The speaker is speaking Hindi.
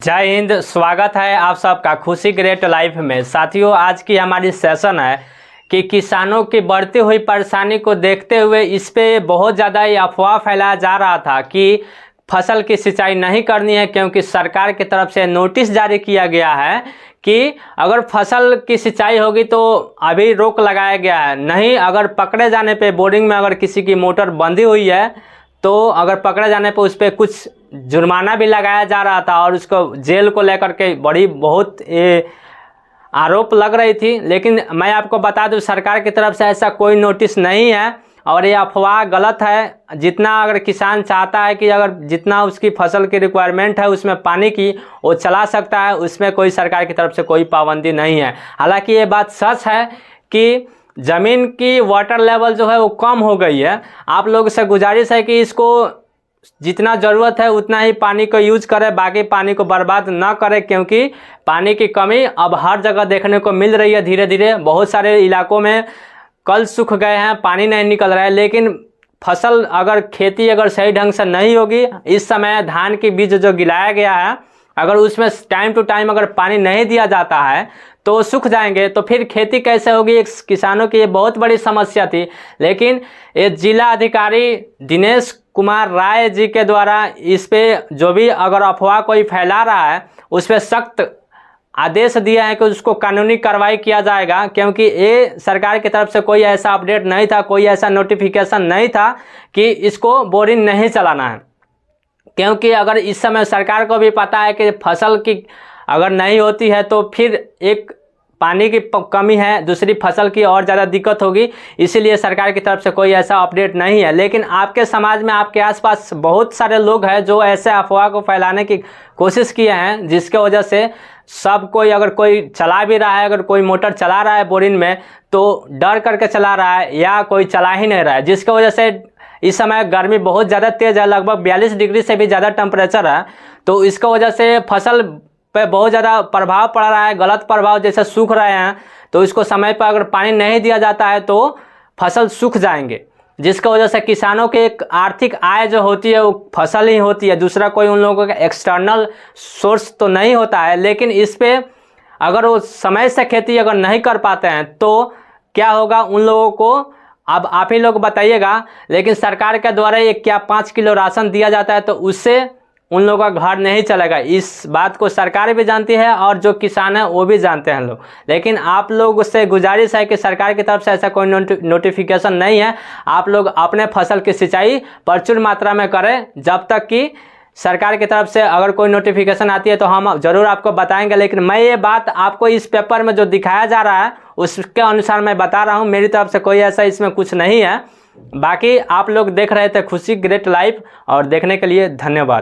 जय हिंद। स्वागत है आप सबका खुशी ग्रेट लाइफ में। साथियों, आज की हमारी सेशन है कि किसानों की बढ़ती हुई परेशानी को देखते हुए इस पे बहुत ज़्यादा ये अफवाह फैलाया जा रहा था कि फसल की सिंचाई नहीं करनी है, क्योंकि सरकार की तरफ से नोटिस जारी किया गया है कि अगर फसल की सिंचाई होगी तो अभी रोक लगाया गया है। नहीं, अगर पकड़े जाने पे बोरिंग में अगर किसी की मोटर बंधी हुई है तो अगर पकड़े जाने पर उस पर कुछ जुर्माना भी लगाया जा रहा था और उसको जेल को लेकर के बहुत आरोप लग रही थी। लेकिन मैं आपको बता दूं, सरकार की तरफ से ऐसा कोई नोटिस नहीं है और ये अफवाह गलत है। जितना अगर किसान चाहता है कि अगर जितना उसकी फसल की रिक्वायरमेंट है उसमें पानी की वो चला सकता है, उसमें कोई सरकार की तरफ से कोई पाबंदी नहीं है। हालांकि ये बात सच है कि ज़मीन की वाटर लेवल जो है वो कम हो गई है। आप लोगों से गुजारिश है कि इसको जितना ज़रूरत है उतना ही पानी को यूज करें, बाकी पानी को बर्बाद ना करें, क्योंकि पानी की कमी अब हर जगह देखने को मिल रही है। धीरे धीरे बहुत सारे इलाकों में कल सूख गए हैं, पानी नहीं निकल रहा है। लेकिन फसल अगर खेती अगर सही ढंग से नहीं होगी, इस समय धान के बीज जो गिराया गया है अगर उसमें टाइम टू टाइम अगर पानी नहीं दिया जाता है तो सूख जाएंगे, तो फिर खेती कैसे होगी। एक किसानों की ये बहुत बड़ी समस्या थी। लेकिन ये जिला अधिकारी दिनेश कुमार राय जी के द्वारा इस पे जो भी अगर अफवाह कोई फैला रहा है उस पर सख्त आदेश दिया है कि उसको कानूनी कार्रवाई किया जाएगा, क्योंकि ये सरकार की तरफ से कोई ऐसा अपडेट नहीं था, कोई ऐसा नोटिफिकेशन नहीं था कि इसको बोरिंग नहीं चलाना है। क्योंकि अगर इस समय सरकार को भी पता है कि फसल की अगर नहीं होती है तो फिर एक पानी की कमी है, दूसरी फसल की और ज़्यादा दिक्कत होगी। इसीलिए सरकार की तरफ से कोई ऐसा अपडेट नहीं है। लेकिन आपके समाज में आपके आसपास बहुत सारे लोग हैं जो ऐसे अफवाह को फैलाने की कोशिश किए हैं, जिसके वजह से सब कोई अगर कोई चला भी रहा है, अगर कोई मोटर चला रहा है बोरिंग में तो डर करके चला रहा है या कोई चला ही नहीं रहा है, जिसकी वजह से इस समय गर्मी बहुत ज़्यादा तेज़ है, लगभग 42 डिग्री से भी ज़्यादा टेम्परेचर है। तो इसकी वजह से फसल पे बहुत ज़्यादा प्रभाव पड़ रहा है, गलत प्रभाव। जैसे सूख रहे हैं तो इसको समय पर अगर पानी नहीं दिया जाता है तो फसल सूख जाएंगे, जिसकी वजह से किसानों के एक आर्थिक आय जो होती है वो फसल ही होती है, दूसरा कोई उन लोगों का एक्सटर्नल सोर्स तो नहीं होता है। लेकिन इस पर अगर वो समय से खेती अगर नहीं कर पाते हैं तो क्या होगा उन लोगों को, अब आप ही लोग बताइएगा। लेकिन सरकार के द्वारा ये क्या 5 किलो राशन दिया जाता है तो उससे उन लोगों का घर नहीं चलेगा। इस बात को सरकार भी जानती है और जो किसान है वो भी जानते हैं लोग। लेकिन आप लोग से गुजारिश है कि सरकार की तरफ से ऐसा कोई नोटिफिकेशन नहीं है। आप लोग अपने फसल की सिंचाई प्रचुर मात्रा में करें। जब तक कि सरकार की तरफ से अगर कोई नोटिफिकेशन आती है तो हम ज़रूर आपको बताएंगे। लेकिन मैं ये बात आपको इस पेपर में जो दिखाया जा रहा है उसके अनुसार मैं बता रहा हूँ, मेरी तरफ से कोई ऐसा इसमें कुछ नहीं है। बाकी आप लोग देख रहे थे खुशी ग्रेट लाइफ और देखने के लिए धन्यवाद।